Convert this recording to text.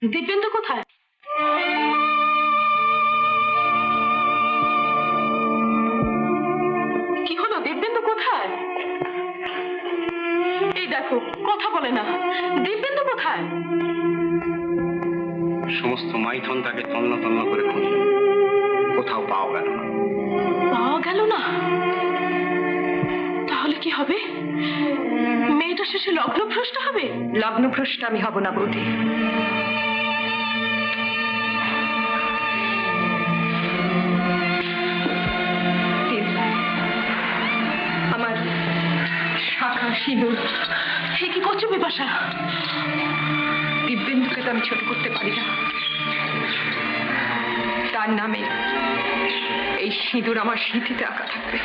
দিব্যেন্দু কোথায়? কি হলো, দিব্যেন্দু কোথায়? এই দেখো, কথা বলে না। দিব্যেন্দু কোথায়? সমস্ত মাইথন তাকে তন্ন তন্ন করে খুঁজল, কোথাও পাওয়া গেল না। পাওয়া গেল না? তাহলে কি হবে? মেয়েটা শেষে লগ্নভ্রষ্ট হবে? লগ্নভ্রষ্ট আমি হব না বৌদি। আমার শাখা সিঁদুর। সে কি করছো বিপাশা? দিব্যেন্দুকে তো আমি ছোট করতে পারি না, তার নামে এই সিঁদুর আমার স্মৃতিতে আঁকা থাকবে।